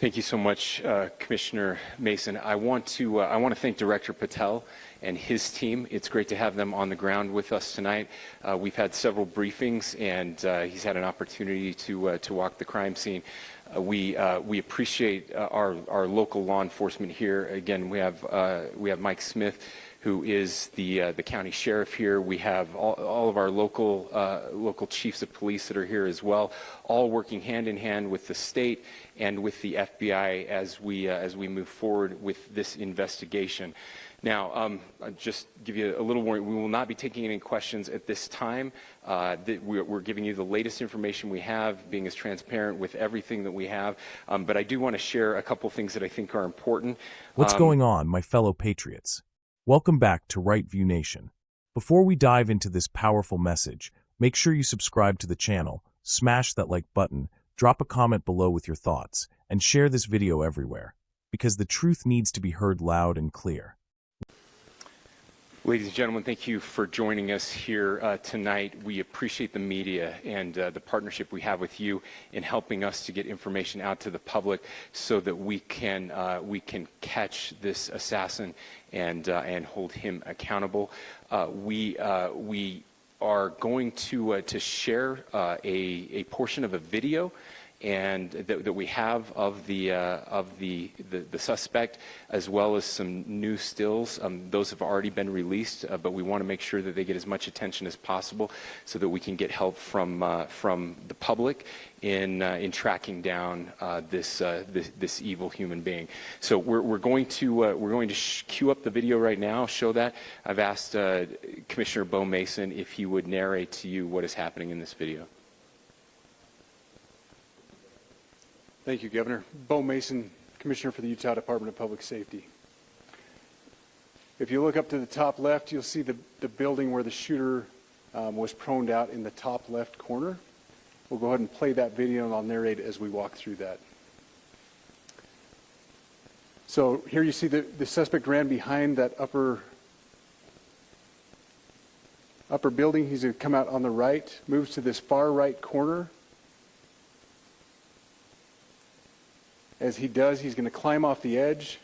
Thank you so much, Commissioner Mason. I want to thank Director Patel and his team. It's great to have them on the ground with us tonight. We've had several briefings, and he's had an opportunity to walk the crime scene. We appreciate our local law enforcement here. Again, we have Mike Smith, who is the county sheriff here. We have all of our local chiefs of police that are here as well, all working hand in hand with the state and with the FBI as we move forward with this investigation. Now, I'll just give you a little warning. We will not be taking any questions at this time. We're giving you the latest information we have, being as transparent with everything that we have. But I do want to share a couple things that I think are important. What's going on, my fellow Patriots? Welcome back to Right View Nation. Before we dive into this powerful message, make sure you subscribe to the channel, smash that like button, drop a comment below with your thoughts, and share this video everywhere, because the truth needs to be heard loud and clear. Ladies and gentlemen, thank you for joining us here tonight. We appreciate the media and the partnership we have with you in helping us to get information out to the public so that we can catch this assassin and hold him accountable. We are going to share a portion of a video and that we have of the suspect, as well as some new stills. Those have already been released, but we want to make sure that they get as much attention as possible so that we can get help from the public in tracking down this evil human being. So we're going to cue up the video right now. Show that. I've asked Commissioner Bo Mason if he would narrate to you what is happening in this video. Thank you, Governor. Bo Mason, Commissioner for the Utah Department of Public Safety. If you look up to the top left, you'll see the building where the shooter was proned out in the top left corner. We'll go ahead and play that video, and I'll narrate as we walk through that. So here you see the suspect ran behind that upper building. He's going to come out on the right, moves to this far right corner. As he does, he's going to climb off the edge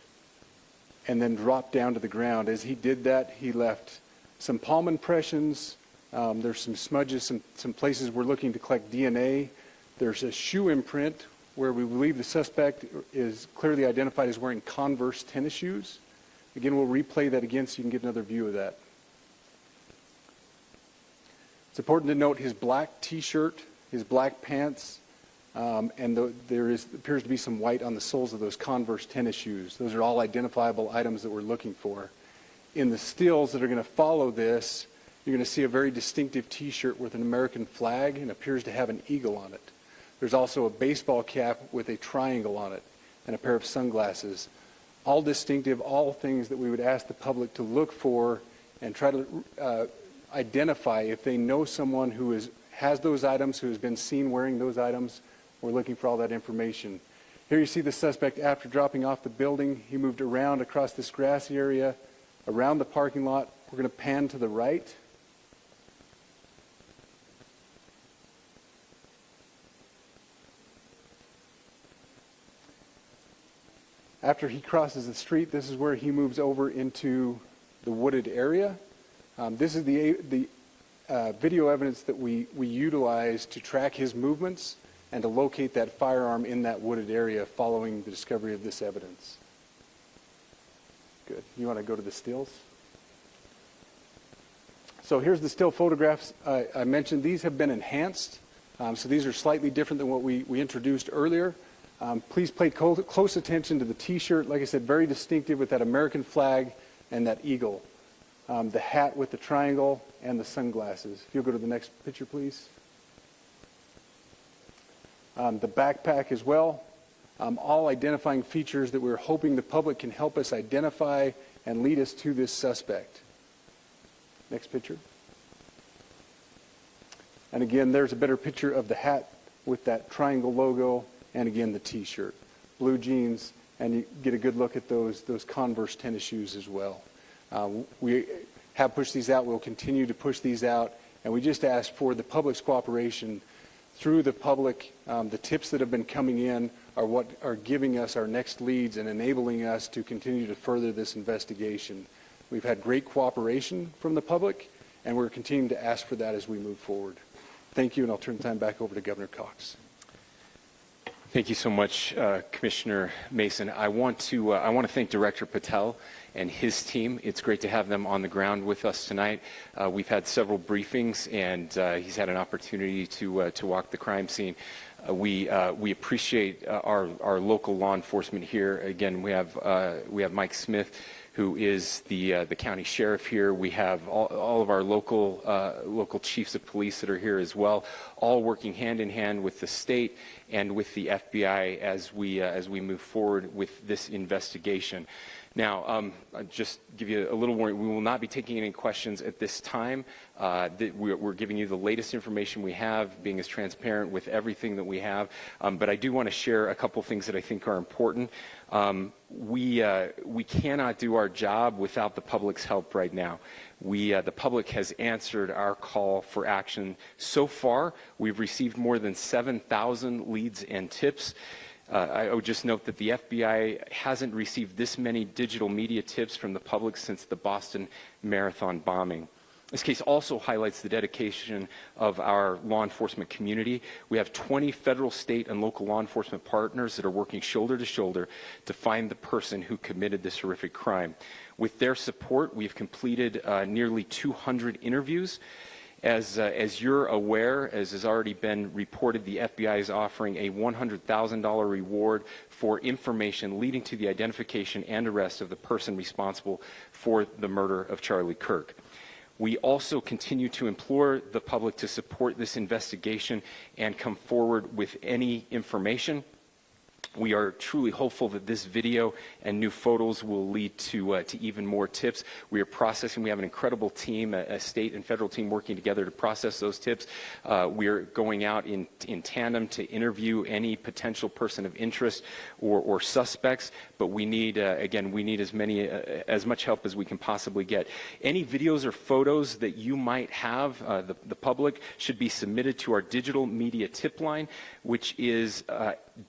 and then drop down to the ground. As he did that, he left some palm impressions. There's some smudges, some places we're looking to collect DNA. There's a shoe imprint where we believe the suspect is clearly identified as wearing Converse tennis shoes. Again, we'll replay that again so you can get another view of that. It's important to note his black T-shirt, his black pants, and there appears to be some white on the soles of those Converse tennis shoes. Those are all identifiable items that we're looking for. In the stills that are going to follow this, you're going to see a very distinctive T-shirt with an American flag and appears to have an eagle on it. There's also a baseball cap with a triangle on it and a pair of sunglasses. All distinctive, all things that we would ask the public to look for and try to identify if they know someone who has those items, who has been seen wearing those items. We're looking for all that information. Here you see the suspect after dropping off the building. He moved around across this grassy area, around the parking lot. We're going to pan to the right. After he crosses the street, this is where he moves over into the wooded area. This is the video evidence that we utilize to track his movements and to locate that firearm in that wooded area following the discovery of this evidence. Good. You want to go to the stills? So here's the still photographs I mentioned. These have been enhanced, so these are slightly different than what we introduced earlier. Please pay close attention to the T-shirt. Like I said, very distinctive with that American flag and that eagle. The hat with the triangle and the sunglasses. If you'll go to the next picture, please. The backpack as well. All identifying features that we're hoping the public can help us identify and lead us to this suspect. Next picture. And again, there's a better picture of the hat with that triangle logo, and again the T-shirt. Blue jeans, and you get a good look at those Converse tennis shoes as well. We have pushed these out. We'll continue to push these out, and we just ask for the public's cooperation through the public. The tips that have been coming in are what are giving us our next leads and enabling us to continue to further this investigation. We've had great cooperation from the public, and we're continuing to ask for that as we move forward. Thank you, and I'll turn the time back over to Governor Cox. Thank you so much, Commissioner Mason. I want to thank Director Patel and his team. It's great to have them on the ground with us tonight. We've had several briefings, and he's had an opportunity to walk the crime scene. We appreciate our local law enforcement here. Again, we have Mike Smith, who is the county sheriff here. We have all of our local chiefs of police that are here as well, all working hand in hand with the state and with the FBI as we move forward with this investigation. Now, I'll just give you a little warning. We will not be taking any questions at this time. We're giving you the latest information we have, being as transparent with everything that we have. But I do want to share a couple things that I think are important. We cannot do our job without the public's help right now. The public has answered our call for action. So far, we've received more than 7,000 leads and tips. I would just note that the FBI hasn't received this many digital media tips from the public since the Boston Marathon bombing. This case also highlights the dedication of our law enforcement community. We have 20 federal, state, and local law enforcement partners that are working shoulder to shoulder to find the person who committed this horrific crime. With their support, we've completed nearly 200 interviews. As you're aware, as has already been reported, the FBI is offering a $100,000 reward for information leading to the identification and arrest of the person responsible for the murder of Charlie Kirk. We also continue to implore the public to support this investigation and come forward with any information. We are truly hopeful that this video and new photos will lead to even more tips. We are processing. We have an incredible team, a state and federal team working together to process those tips. We are going out in tandem to interview any potential person of interest or suspects. But we need, again, we need as much help as we can possibly get. Any videos or photos that you might have, the public, should be submitted to our digital media tip line, which is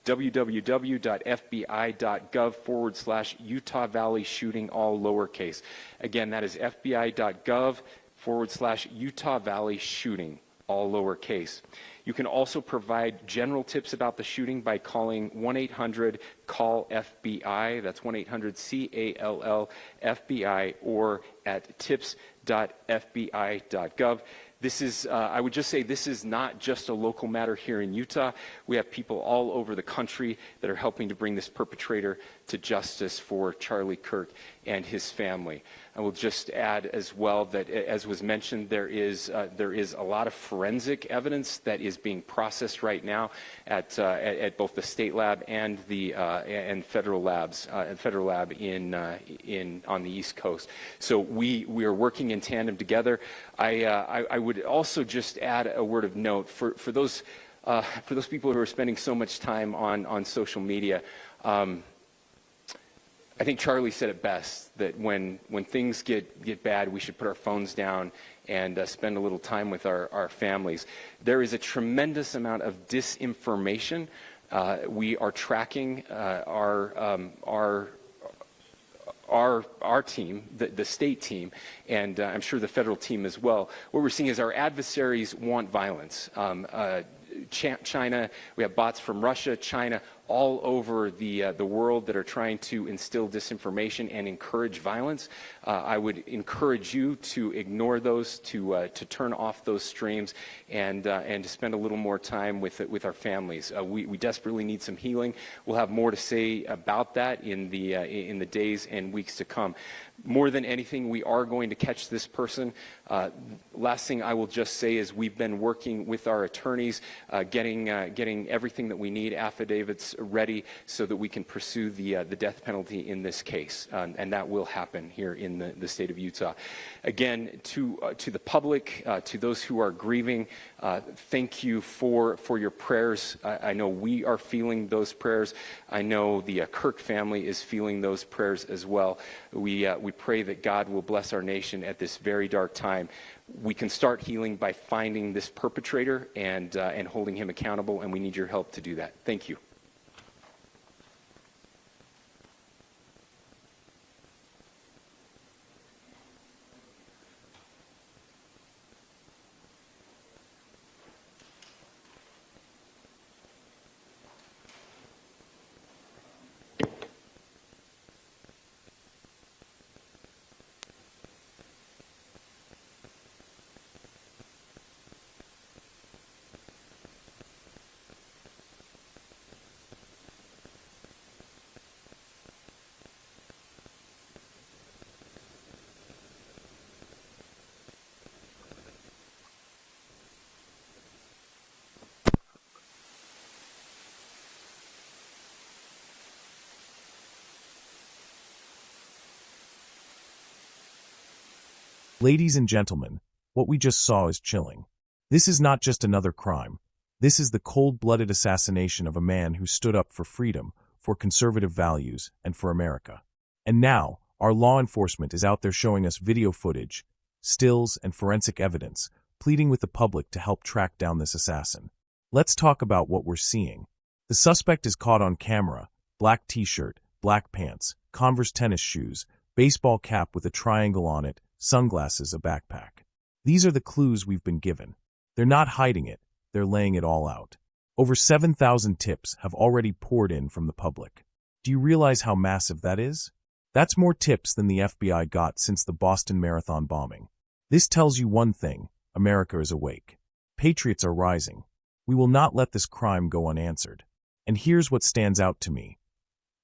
www.fbi.gov/Utah Valley shooting, all lowercase. Again, that is fbi.gov/Utah Valley shooting, all lowercase. You can also provide general tips about the shooting by calling 1-800-CALL-FBI. That's 1-800-CALL-FBI, or at tips.fbi.gov. This is, I would just say, this is not just a local matter here in Utah. We have people all over the country that are helping to bring this perpetrator to justice for Charlie Kirk and his family. I will just add as well that, as was mentioned, there is a lot of forensic evidence that is being processed right now at both the state lab and the federal labs, federal lab on the East Coast. So we are working in tandem together. I would also just add a word of note for those people who are spending so much time on social media. I think Charlie said it best, that when things get bad, we should put our phones down and spend a little time with our families. There is a tremendous amount of disinformation. We are tracking our team, the state team, and I'm sure the federal team as well. What we're seeing is our adversaries want violence. China, we have bots from Russia, China, all over the world that are trying to instill disinformation and encourage violence. I would encourage you to ignore those, to turn off those streams, and to spend a little more time with our families. We desperately need some healing. We'll have more to say about that in the days and weeks to come. More than anything, we are going to catch this person. Last thing I will just say is we've been working with our attorneys, getting everything that we need, affidavits, evidence ready so that we can pursue the death penalty in this case, and that will happen here in the state of Utah. Again, to the public, to those who are grieving, thank you for your prayers. I know we are feeling those prayers. I know the Kirk family is feeling those prayers as well. We pray that God will bless our nation at this very dark time. We can start healing by finding this perpetrator and holding him accountable, and we need your help to do that. Thank you. Ladies and gentlemen, what we just saw is chilling. This is not just another crime. This is the cold-blooded assassination of a man who stood up for freedom, for conservative values, and for America. And now, our law enforcement is out there showing us video footage, stills, and forensic evidence, pleading with the public to help track down this assassin. Let's talk about what we're seeing. The suspect is caught on camera: black t-shirt, black pants, Converse tennis shoes, baseball cap with a triangle on it, sunglasses, a backpack. These are the clues we've been given. They're not hiding it, they're laying it all out. Over 7,000 tips have already poured in from the public. Do you realize how massive that is? That's more tips than the FBI got since the Boston Marathon bombing. This tells you one thing: America is awake. Patriots are rising. We will not let this crime go unanswered. And here's what stands out to me.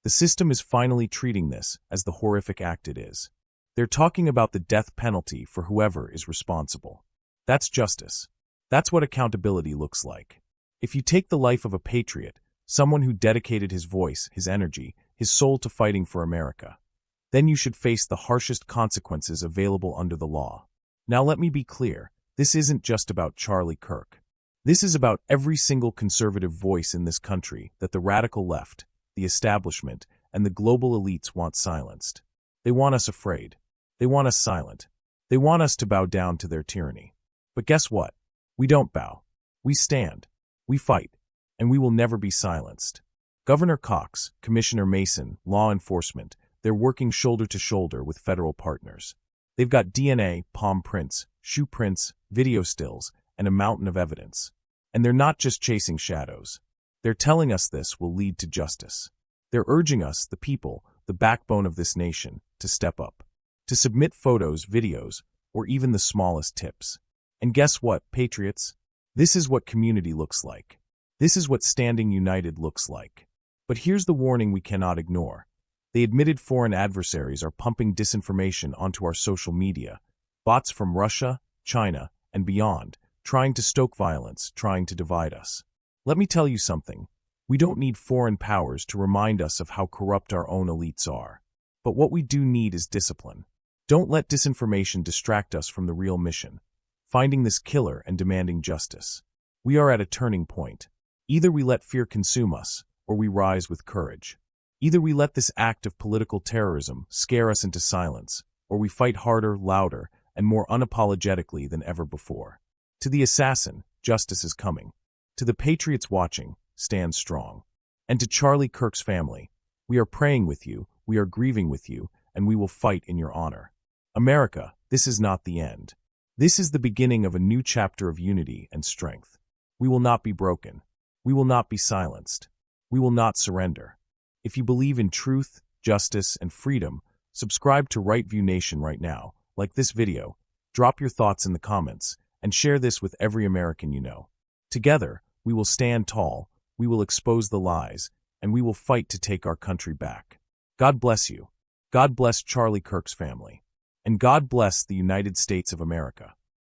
The system is finally treating this as the horrific act it is. They're talking about the death penalty for whoever is responsible. That's justice. That's what accountability looks like. If you take the life of a patriot, someone who dedicated his voice, his energy, his soul to fighting for America, then you should face the harshest consequences available under the law. Now let me be clear, this isn't just about Charlie Kirk. This is about every single conservative voice in this country that the radical left, the establishment, and the global elites want silenced. They want us afraid. They want us silent. They want us to bow down to their tyranny. But guess what? We don't bow. We stand. We fight. And we will never be silenced. Governor Cox, Commissioner Mason, law enforcement, they're working shoulder to shoulder with federal partners. They've got DNA, palm prints, shoe prints, video stills, and a mountain of evidence. And they're not just chasing shadows. They're telling us this will lead to justice. They're urging us, the people, the backbone of this nation, to step up. To submit photos, videos, or even the smallest tips. And guess what, Patriots? This is what community looks like. This is what standing united looks like. But here's the warning we cannot ignore. They admitted foreign adversaries are pumping disinformation onto our social media. Bots from Russia, China, and beyond, trying to stoke violence, trying to divide us. Let me tell you something. We don't need foreign powers to remind us of how corrupt our own elites are. But what we do need is discipline. Don't let disinformation distract us from the real mission, finding this killer and demanding justice. We are at a turning point. Either we let fear consume us, or we rise with courage. Either we let this act of political terrorism scare us into silence, or we fight harder, louder, and more unapologetically than ever before. To the assassin, justice is coming. To the patriots watching, stand strong. And to Charlie Kirk's family, we are praying with you, we are grieving with you, and we will fight in your honor. America, this is not the end. This is the beginning of a new chapter of unity and strength. We will not be broken. We will not be silenced. We will not surrender. If you believe in truth, justice, and freedom, subscribe to Right View Nation right now, like this video, drop your thoughts in the comments, and share this with every American you know. Together, we will stand tall, we will expose the lies, and we will fight to take our country back. God bless you. God bless Charlie Kirk's family. And God bless the United States of America.